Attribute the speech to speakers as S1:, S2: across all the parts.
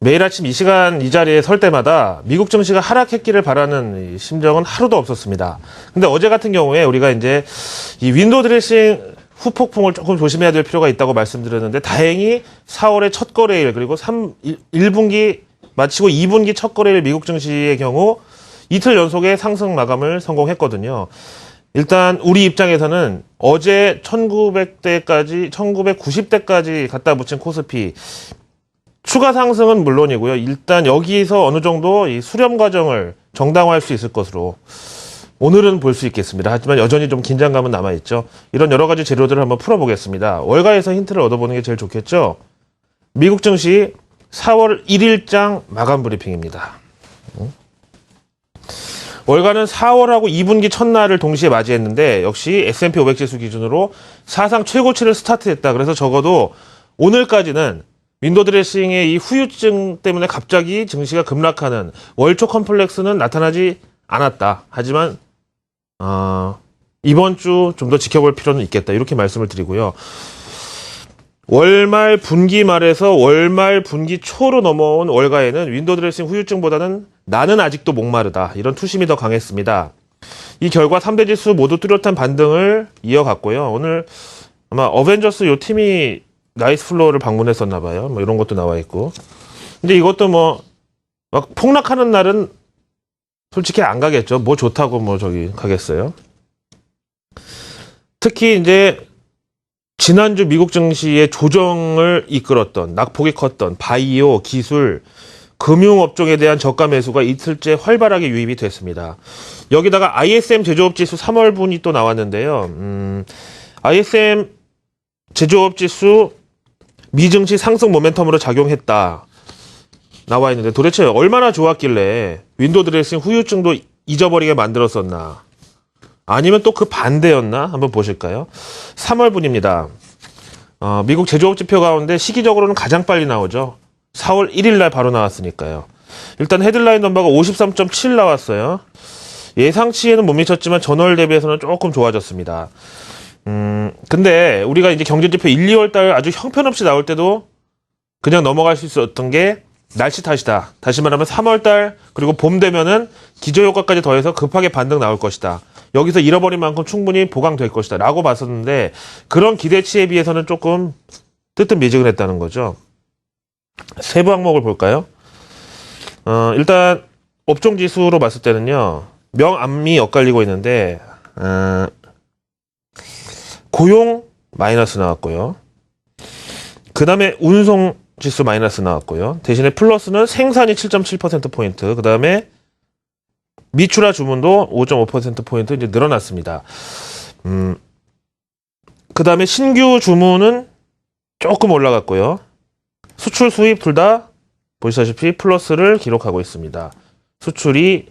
S1: 매일 아침 이 시간 이 자리에 설 때마다 미국 증시가 하락했기를 바라는 심정은 하루도 없었습니다. 근데 어제 같은 경우에 우리가 이제 이 윈도우 드레싱 후폭풍을 조금 조심해야 될 필요가 있다고 말씀드렸는데 다행히 4월의 첫 거래일 그리고 1분기 마치고 2분기 첫 거래일 미국 증시의 경우 이틀 연속의 상승 마감을 성공했거든요. 일단 우리 입장에서는 어제 1990대까지 갖다 붙인 코스피 추가 상승은 물론이고요. 일단 여기서 어느 정도 이 수렴 과정을 정당화할 수 있을 것으로 오늘은 볼 수 있겠습니다. 하지만 여전히 좀 긴장감은 남아있죠. 이런 여러 가지 재료들을 한번 풀어보겠습니다. 월가에서 힌트를 얻어보는 게 제일 좋겠죠. 미국 증시 4월 1일장 마감 브리핑입니다. 월가는 4월하고 2분기 첫날을 동시에 맞이했는데 역시 S&P 500 지수 기준으로 사상 최고치를 스타트했다. 그래서 적어도 오늘까지는 윈도우 드레싱의 이 후유증 때문에 갑자기 증시가 급락하는 월초 컴플렉스는 나타나지 않았다. 하지만 이번 주 좀 더 지켜볼 필요는 있겠다. 이렇게 말씀을 드리고요. 월말 분기 말에서 월말 분기 초로 넘어온 월가에는 윈도우 드레싱 후유증보다는 나는 아직도 목마르다. 이런 투심이 더 강했습니다. 이 결과 3대 지수 모두 뚜렷한 반등을 이어갔고요. 오늘 아마 어벤져스 요 팀이 나이스 플로어를 방문했었나 봐요. 뭐 이런 것도 나와 있고. 근데 이것도 뭐 막 폭락하는 날은 솔직히 안 가겠죠. 뭐 좋다고 뭐 저기 가겠어요. 특히 이제 지난주 미국 증시의 조정을 이끌었던 낙폭이 컸던 바이오, 기술, 금융업종에 대한 저가 매수가 이틀째 활발하게 유입이 됐습니다. 여기다가 ISM 제조업 지수 3월 분이 또 나왔는데요. ISM 제조업 지수 미증시 상승 모멘텀으로 작용했다. 나와 있는데 도대체 얼마나 좋았길래 윈도우 드레싱 후유증도 잊어버리게 만들었었나? 아니면 또 그 반대였나? 한번 보실까요? 3월 분입니다. 미국 제조업 지표 가운데 시기적으로는 가장 빨리 나오죠. 4월 1일 날 바로 나왔으니까요. 일단 헤드라인 넘버가 53.7 나왔어요. 예상치에는 못 미쳤지만 전월 대비해서는 조금 좋아졌습니다. 근데 우리가 이제 경제지표 1, 2월 달 아주 형편없이 나올 때도 그냥 넘어갈 수 있었던 게 날씨 탓이다. 다시 말하면 3월 달 그리고 봄 되면은 기저효과까지 더해서 급하게 반등 나올 것이다. 여기서 잃어버린 만큼 충분히 보강될 것이다. 라고 봤었는데 그런 기대치에 비해서는 조금 뜨뜻미지근했다는 거죠. 세부 항목을 볼까요? 일단 업종지수로 봤을 때는요. 명암이 엇갈리고 있는데 고용 마이너스 나왔고요. 그 다음에 운송 지수 마이너스 나왔고요. 대신에 플러스는 생산이 7.7%포인트. 그 다음에 미출하 주문도 5.5%포인트 이제 늘어났습니다. 그 다음에 신규 주문은 조금 올라갔고요. 수출 수입 둘 다 보시다시피 플러스를 기록하고 있습니다. 수출이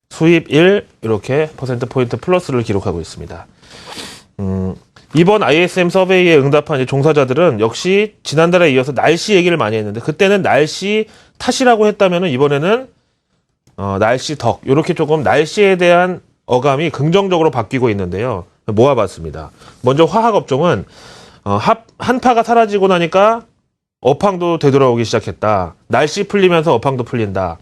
S1: 수입 1 이렇게 퍼센트포인트 플러스를 기록하고 있습니다. 이번 ISM 서베이에 응답한 이제 종사자들은 역시 지난달에 이어서 날씨 얘기를 많이 했는데 그때는 날씨 탓이라고 했다면 이번에는 날씨 덕 이렇게 조금 날씨에 대한 어감이 긍정적으로 바뀌고 있는데요. 모아봤습니다. 먼저 화학업종은 한파가 사라지고 나니까 업황도 되돌아오기 시작했다. 날씨 풀리면서 업황도 풀린다.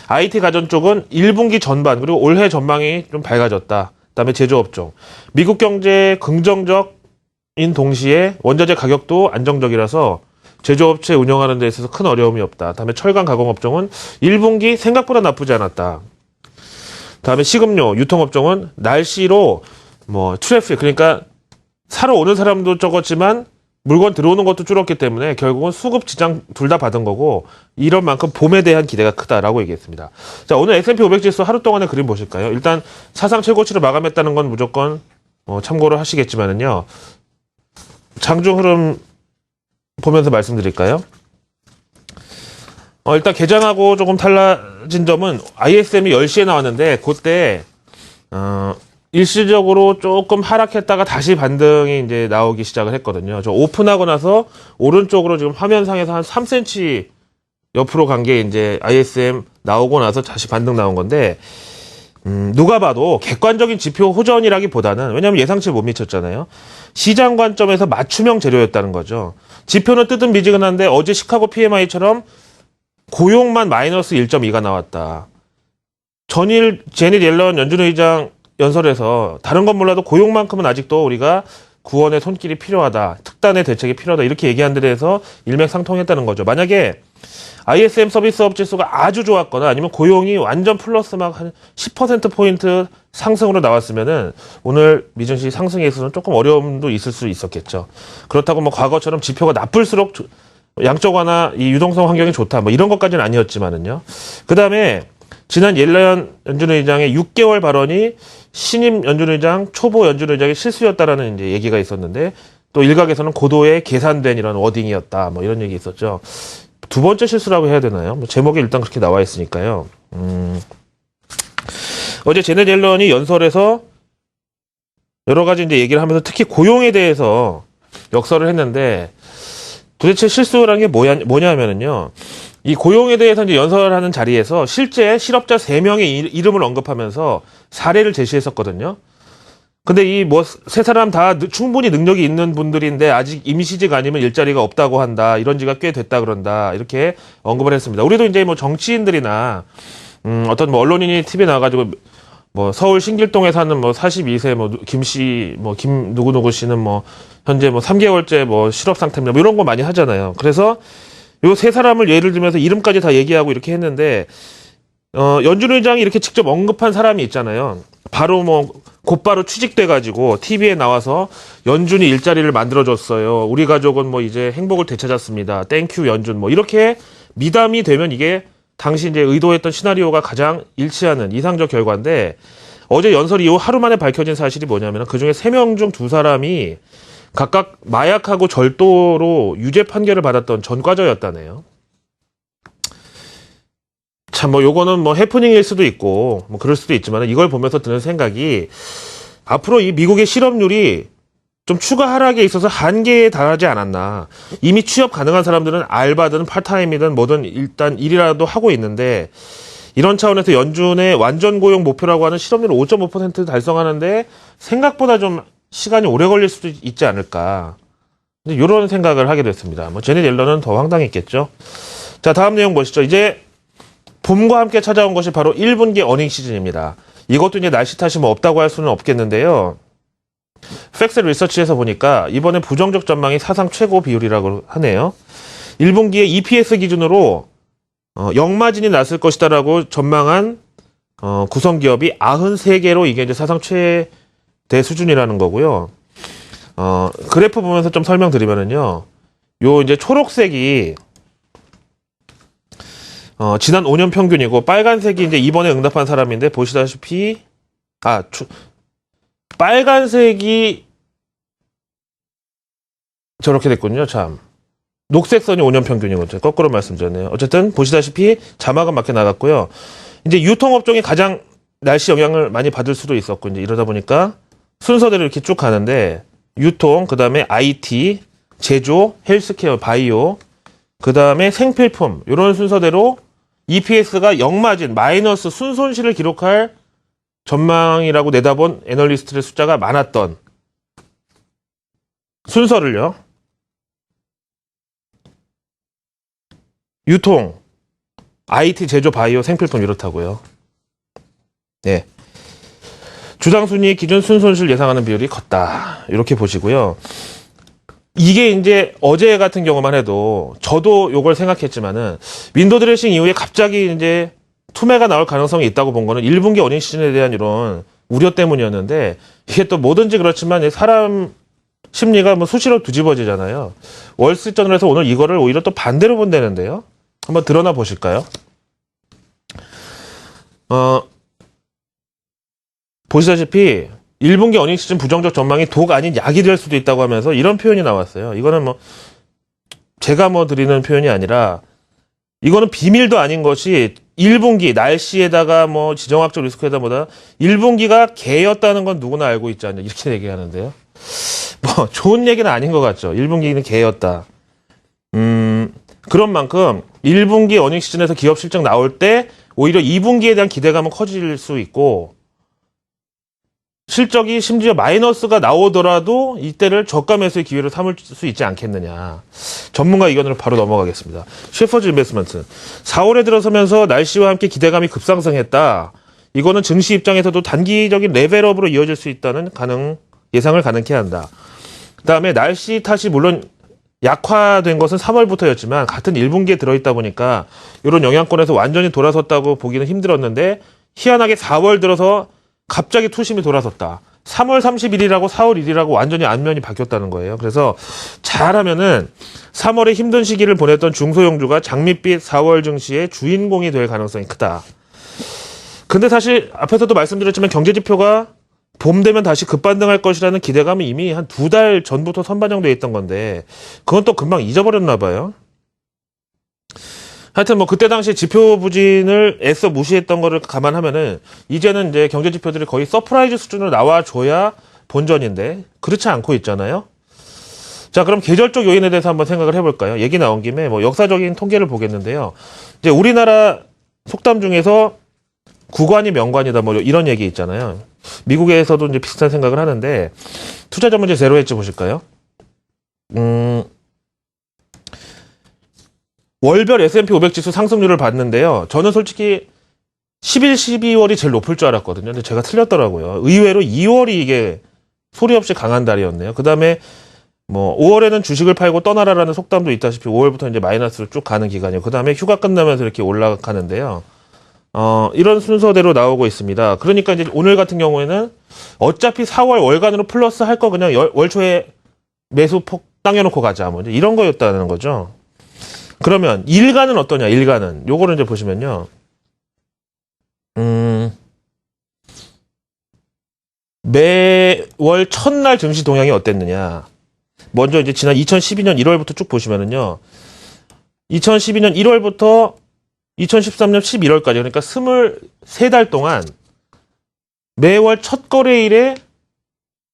S1: IT 가전 쪽은 1분기 전반 그리고 올해 전망이 좀 밝아졌다. 그다음에 제조업종. 미국 경제 긍정적인 동시에 원자재 가격도 안정적이라서 제조업체 운영하는 데 있어서 큰 어려움이 없다. 다음에 철강 가공업종은 1분기 생각보다 나쁘지 않았다. 다음에 식음료, 유통업종은 날씨로 뭐 트래픽 그러니까 사러 오는 사람도 적었지만 물건 들어오는 것도 줄었기 때문에 결국은 수급 지장 둘 다 받은 거고 이런 만큼 봄에 대한 기대가 크다라고 얘기했습니다. 자, 오늘 S&P 500 지수 하루 동안의 그림 보실까요? 일단 사상 최고치를 마감했다는 건 무조건 참고를 하시겠지만은요. 장중 흐름 보면서 말씀드릴까요? 일단 개장하고 조금 달라진 점은 ISM이 10시에 나왔는데 그때 일시적으로 조금 하락했다가 다시 반등이 이제 나오기 시작을 했거든요. 저 오픈하고 나서 오른쪽으로 지금 화면상에서 한 3cm 옆으로 간 게 이제 ISM 나오고 나서 다시 반등 나온 건데 누가 봐도 객관적인 지표 호전이라기보다는 왜냐하면 예상치를 못 미쳤잖아요. 시장 관점에서 맞춤형 재료였다는 거죠. 지표는 뜨뜻미지근한데 어제 시카고 PMI처럼 고용만 마이너스 1.2가 나왔다. 전일 제닛 옐런 연준 의장 연설에서 다른 건 몰라도 고용만큼은 아직도 우리가 구원의 손길이 필요하다. 특단의 대책이 필요하다. 이렇게 얘기한 데 대해서 일맥상통했다는 거죠. 만약에 ISM 서비스업 지수가 아주 좋았거나 아니면 고용이 완전 플러스 막 한 10%포인트 상승으로 나왔으면은 오늘 미증시 상승에 있어서는 조금 어려움도 있을 수 있었겠죠. 그렇다고 뭐 과거처럼 지표가 나쁠수록 양적 완화 이 유동성 환경이 좋다. 뭐 이런 것까지는 아니었지만은요. 그 다음에 지난 옐런 연준 의장의 6개월 발언이 신임 연준 의장, 초보 연준 의장의 실수였다라는 이제 얘기가 있었는데 또 일각에서는 고도의 계산된 이런 워딩이었다. 뭐 이런 얘기 있었죠. 두 번째 실수라고 해야 되나요? 뭐 제목에 일단 그렇게 나와 있으니까요. 어제 제넷 옐런이 연설에서 여러 가지 이제 얘기를 하면서 특히 고용에 대해서 역설을 했는데 도대체 실수라는 게 뭐냐면은요. 이 고용에 대해서 이제 연설하는 자리에서 실제 실업자 3명의 이름을 언급하면서 사례를 제시했었거든요. 근데 이 뭐 세 사람 다 충분히 능력이 있는 분들인데 아직 임시직 아니면 일자리가 없다고 한다. 이런 지가 꽤 됐다 그런다. 이렇게 언급을 했습니다. 우리도 이제 뭐 정치인들이나 어떤 뭐 언론인이 TV에 나와가지고 뭐 서울 신길동에 사는 뭐 42세 뭐 김씨 뭐 김 누구누구 씨는 뭐 현재 뭐 3개월째 뭐 실업 상태입니다. 뭐 이런 거 많이 하잖아요. 그래서 요 세 사람을 예를 들면서 이름까지 다 얘기하고 이렇게 했는데 연준 의장이 이렇게 직접 언급한 사람이 있잖아요. 바로 뭐 곧바로 취직돼가지고 TV에 나와서 연준이 일자리를 만들어줬어요. 우리 가족은 뭐 이제 행복을 되찾았습니다. 땡큐 연준 뭐 이렇게 미담이 되면 이게 당시 이제 의도했던 시나리오가 가장 일치하는 이상적 결과인데 어제 연설 이후 하루 만에 밝혀진 사실이 뭐냐면 그중에 3명 중 2사람이 각각 마약하고 절도로 유죄 판결을 받았던 전과자였다네요. 참, 뭐, 요거는 뭐, 해프닝일 수도 있고, 뭐, 그럴 수도 있지만, 이걸 보면서 드는 생각이, 앞으로 이 미국의 실업률이 좀 추가 하락에 있어서 한계에 달하지 않았나. 이미 취업 가능한 사람들은 알바든 파타임이든 뭐든 일단 일이라도 하고 있는데, 이런 차원에서 연준의 완전 고용 목표라고 하는 실업률 5.5% 달성하는데, 생각보다 좀 시간이 오래 걸릴 수도 있지 않을까. 이런 생각을 하게 됐습니다. 뭐, 제넷 옐런은 더 황당했겠죠. 자, 다음 내용 보시죠. 이제, 봄과 함께 찾아온 것이 바로 1분기 어닝 시즌입니다. 이것도 이제 날씨 탓이 뭐 없다고 할 수는 없겠는데요. 팩스 리서치에서 보니까 이번에 부정적 전망이 사상 최고 비율이라고 하네요. 1분기에 EPS 기준으로 역마진이 났을 것이다라고 전망한 구성기업이 93개로 이게 이제 사상 최대 수준이라는 거고요. 그래프 보면서 좀 설명드리면은요. 요 이제 초록색이 지난 5년 평균이고, 빨간색이 이제 이번에 응답한 사람인데, 보시다시피, 빨간색이 저렇게 됐군요, 참. 녹색 선이 5년 평균이거든요. 거꾸로 말씀드렸네요. 어쨌든, 보시다시피 자막은 맞게 나갔고요. 이제 유통업종이 가장 날씨 영향을 많이 받을 수도 있었고, 이제 이러다 보니까 순서대로 이렇게 쭉 가는데, 유통, 그 다음에 IT, 제조, 헬스케어, 바이오, 그 다음에 생필품, 이런 순서대로 EPS가 역마진, 마이너스 순손실을 기록할 전망이라고 내다본 애널리스트의 숫자가 많았던 순서를요. 유통, IT, 제조, 바이오, 생필품 이렇다고요. 네. 주당순이익 기준 순손실 예상하는 비율이 컸다. 이렇게 보시고요. 이게 이제 어제 같은 경우만 해도 저도 요걸 생각했지만은 윈도우 드레싱 이후에 갑자기 이제 투매가 나올 가능성이 있다고 본 거는 1분기 어닝 시즌에 대한 이런 우려 때문이었는데 이게 또 뭐든지 그렇지만 사람 심리가 뭐 수시로 뒤집어지잖아요. 월스트리트저널에서 해서 오늘 이거를 오히려 또 반대로 본다는데요. 한번 드러나 보실까요? 보시다시피 1분기 어닝 시즌 부정적 전망이 독 아닌 약이 될 수도 있다고 하면서 이런 표현이 나왔어요. 이거는 뭐 제가 뭐 드리는 표현이 아니라 이거는 비밀도 아닌 것이 1분기 날씨에다가 뭐 지정학적 리스크에다 뭐다 1분기가 개였다는 건 누구나 알고 있지 않냐 이렇게 얘기하는데요. 뭐 좋은 얘기는 아닌 것 같죠. 1분기는 개였다. 그런 만큼 1분기 어닝 시즌에서 기업 실적 나올 때 오히려 2분기에 대한 기대감은 커질 수 있고 실적이 심지어 마이너스가 나오더라도 이때를 저가 매수의 기회로 삼을 수 있지 않겠느냐. 전문가 의견으로 바로 넘어가겠습니다. 셰퍼즈 인베스트먼트. 4월에 들어서면서 날씨와 함께 기대감이 급상승했다. 이거는 증시 입장에서도 단기적인 레벨업으로 이어질 수 있다는 예상을 가능케 한다. 그 다음에 날씨 탓이 물론 약화된 것은 3월부터였지만 같은 1분기에 들어있다 보니까 이런 영향권에서 완전히 돌아섰다고 보기는 힘들었는데 희한하게 4월 들어서 갑자기 투심이 돌아섰다. 3월 30일이라고 4월 1일이라고 완전히 안면이 바뀌었다는 거예요. 그래서 잘하면은 3월에 힘든 시기를 보냈던 중소형주가 장밋빛 4월 증시의 주인공이 될 가능성이 크다. 근데 사실 앞에서도 말씀드렸지만 경제지표가 봄 되면 다시 급반등할 것이라는 기대감이 이미 한 2달 전부터 선반영돼 있던 건데 그건 또 금방 잊어버렸나 봐요. 하여튼 뭐 그때 당시 지표 부진을 애써 무시했던 거를 감안하면은 이제는 이제 경제 지표들이 거의 서프라이즈 수준으로 나와줘야 본전인데 그렇지 않고 있잖아요. 자, 그럼 계절적 요인에 대해서 한번 생각을 해볼까요? 얘기 나온 김에 뭐 역사적인 통계를 보겠는데요. 이제 우리나라 속담 중에서 구관이 명관이다 뭐 이런 얘기 있잖아요. 미국에서도 이제 비슷한 생각을 하는데 투자 전문지 제로 엣지 보실까요? 월별 S&P 500 지수 상승률을 봤는데요. 저는 솔직히 11, 12월이 제일 높을 줄 알았거든요. 근데 제가 틀렸더라고요. 의외로 2월이 이게 소리 없이 강한 달이었네요. 그 다음에 뭐 5월에는 주식을 팔고 떠나라라는 속담도 있다시피 5월부터 이제 마이너스로 쭉 가는 기간이에요. 그 다음에 휴가 끝나면서 이렇게 올라가는데요. 이런 순서대로 나오고 있습니다. 그러니까 이제 오늘 같은 경우에는 어차피 4월 월간으로 플러스 할 거 그냥 월초에 매수폭 당겨놓고 가자. 뭐 이런 거였다는 거죠. 그러면 일간은 어떠냐? 일간은 요거를 이제 보시면요. 매월 첫날 증시 동향이 어땠느냐? 먼저 이제 지난 2012년 1월부터 쭉 보시면은요. 2012년 1월부터 2013년 11월까지 그러니까 23달 동안 매월 첫 거래일에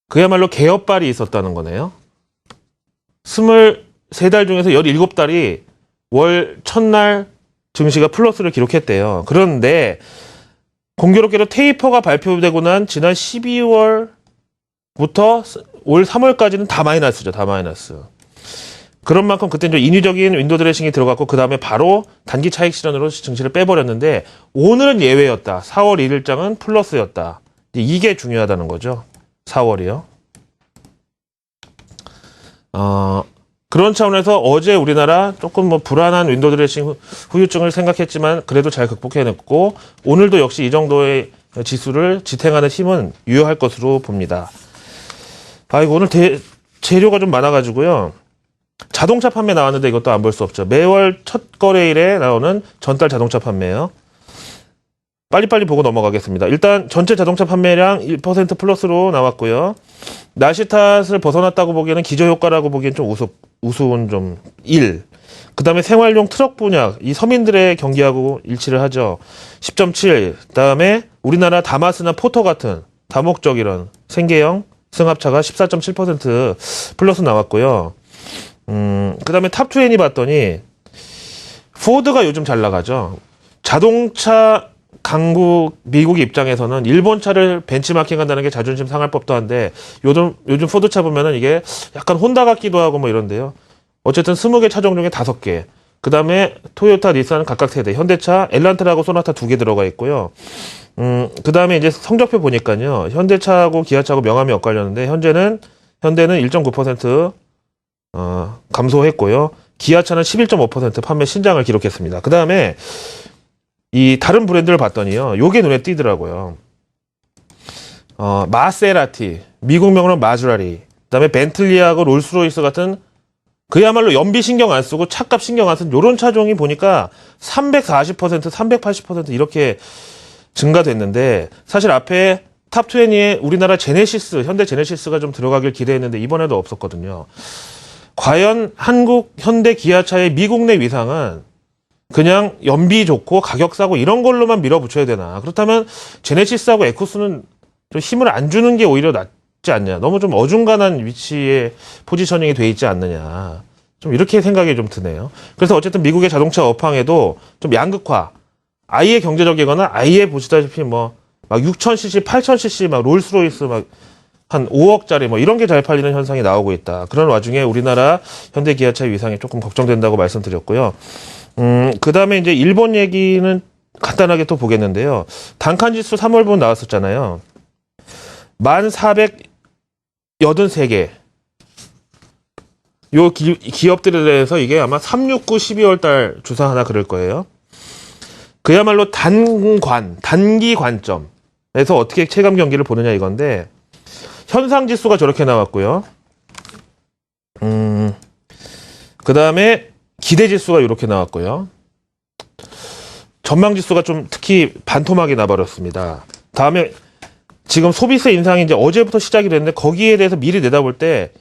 S1: 그야말로 개업발이 있었다는 거네요. 23달 중에서 17달이 월 첫날 증시가 플러스를 기록했대요. 그런데 공교롭게도 테이퍼가 발표되고 난 지난 12월부터 올 3월까지는 다 마이너스죠. 다 마이너스. 그런 만큼 그때 이제 인위적인 윈도 드레싱이 들어갔고 그 다음에 바로 단기 차익 실현으로 증시를 빼버렸는데 오늘은 예외였다. 4월 1일장은 플러스였다. 이게 중요하다는 거죠. 4월이요. 그런 차원에서 어제 우리나라 조금 뭐 불안한 윈도 드레싱 후유증을 생각했지만 그래도 잘 극복해냈고 오늘도 역시 이 정도의 지수를 지탱하는 힘은 유효할 것으로 봅니다. 이거 오늘 재료가 좀 많아가지고요. 자동차 판매 나왔는데 이것도 안 볼 수 없죠. 매월 첫 거래일에 나오는 전달 자동차 판매요. 빨리빨리 보고 넘어가겠습니다. 일단 전체 자동차 판매량 1% 플러스로 나왔고요. 날씨 탓을 벗어났다고 보기에는 기저효과라고 보기엔 좀 우스운 좀 1. 그 다음에 생활용 트럭 분야, 이 서민들의 경기하고 일치를 하죠. 10.7. 그 다음에 우리나라 다마스나 포터 같은 다목적 이런 생계형 승합차가 14.7% 플러스 나왔고요. 그 다음에 탑20 봤더니 포드가 요즘 잘 나가죠. 자동차 강국 미국 입장에서는 일본 차를 벤치마킹 한다는 게 자존심 상할 법도 한데 요즘 포드차 보면은 이게 약간 혼다 같기도 하고 뭐 이런데요. 어쨌든 20개 차종 중에 5개. 그 다음에 토요타, 닛산 각각 3대. 현대차, 엘란트라고 소나타 2개 들어가 있고요. 그 다음에 이제 성적표 보니까요. 현대차하고 기아차하고 명암이 엇갈렸는데 현대는 1.9% 감소했고요. 기아차는 11.5% 판매 신장을 기록했습니다. 그 다음에 이 다른 브랜드를 봤더니요. 요게 눈에 띄더라고요. 마세라티, 미국명으로는 마즈라리, 그 다음에 벤틀리하고 롤스로이스 같은 그야말로 연비 신경 안 쓰고 차값 신경 안 쓴 요런 차종이 보니까 340%, 380% 이렇게 증가됐는데 사실 앞에 탑20에 우리나라 제네시스, 현대 제네시스가 좀 들어가길 기대했는데 이번에도 없었거든요. 과연 한국 현대 기아차의 미국 내 위상은 그냥 연비 좋고 가격 싸고 이런 걸로만 밀어붙여야 되나? 그렇다면 제네시스하고 에쿠스는 좀 힘을 안 주는 게 오히려 낫지 않냐? 너무 좀 어중간한 위치에 포지셔닝이 돼 있지 않느냐? 좀 이렇게 생각이 좀 드네요. 그래서 어쨌든 미국의 자동차 업황에도 좀 양극화, 아예 경제적이거나 아예 보시다시피 뭐 막 6000cc, 8000cc 막 롤스로이스 막 한 5억짜리 뭐 이런 게 잘 팔리는 현상이 나오고 있다. 그런 와중에 우리나라 현대 기아차의 위상이 조금 걱정된다고 말씀드렸고요. 그 다음에 이제 일본 얘기는 간단하게 또 보겠는데요. 단칸 지수 3월분 나왔었잖아요. 1483개. 요 기업들에 대해서 이게 아마 369 12월 달 주사 하나 그럴 거예요. 그야말로 단기 관점에서 어떻게 체감 경기를 보느냐 이건데, 현상 지수가 저렇게 나왔고요. 그 다음에 기대 지수가 이렇게 나왔고요. 전망 지수가 좀 특히 반토막이 나버렸습니다. 다음에 지금 소비세 인상이 이제 어제부터 시작이 됐는데, 거기에 대해서 미리 내다볼 때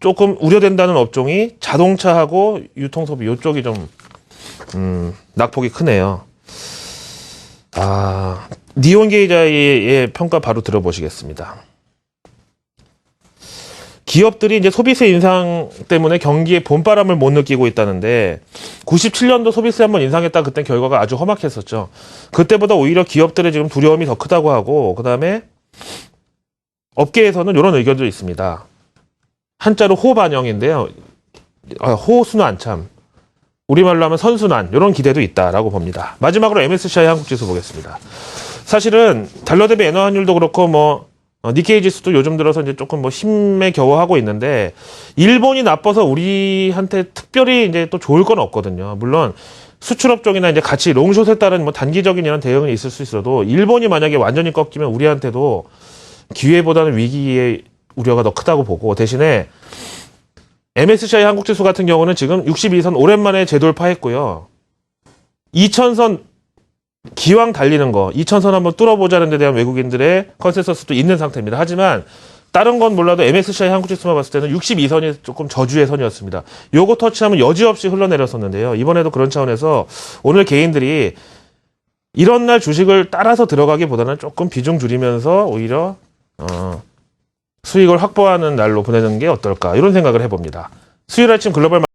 S1: 조금 우려된다는 업종이 자동차하고 유통소비 이쪽이 좀 낙폭이 크네요. 니온게이자의 평가 바로 들어보시겠습니다. 기업들이 이제 소비세 인상 때문에 경기에 봄바람을 못 느끼고 있다는데, 97년도 소비세 한번 인상했다 그때 결과가 아주 험악했었죠. 그때보다 오히려 기업들의 지금 두려움이 더 크다고 하고, 그 다음에 업계에서는 이런 의견도 있습니다. 한자로 호반영인데요. 호순환 참. 우리말로 하면 선순환, 이런 기대도 있다라고 봅니다. 마지막으로 MSCI 한국지수 보겠습니다. 사실은 달러 대비 엔화 환율도 그렇고 니케이 지수도 요즘 들어서 이제 조금 힘에 겨워 하고 있는데, 일본이 나빠서 우리한테 특별히 이제 또 좋을 건 없거든요. 물론 수출업 쪽이나 이제 같이 롱숏에 따른 단기적인 이런 대응이 있을 수 있어도, 일본이 만약에 완전히 꺾이면 우리한테도 기회보다는 위기의 우려가 더 크다고 보고, 대신에 MSCI 한국지수 같은 경우는 지금 62선 오랜만에 재돌파했고요. 2000선 기왕 달리는 거, 2000선 한번 뚫어보자는 데 대한 외국인들의 컨센서스도 있는 상태입니다. 하지만 다른 건 몰라도 MSCI 한국지수만 봤을 때는 62선이 조금 저주의 선이었습니다. 요거 터치하면 여지없이 흘러내렸었는데요. 이번에도 그런 차원에서 오늘 개인들이 이런 날 주식을 따라서 들어가기보다는 조금 비중 줄이면서 오히려 수익을 확보하는 날로 보내는 게 어떨까, 이런 생각을 해봅니다. 수요일 아침 글로벌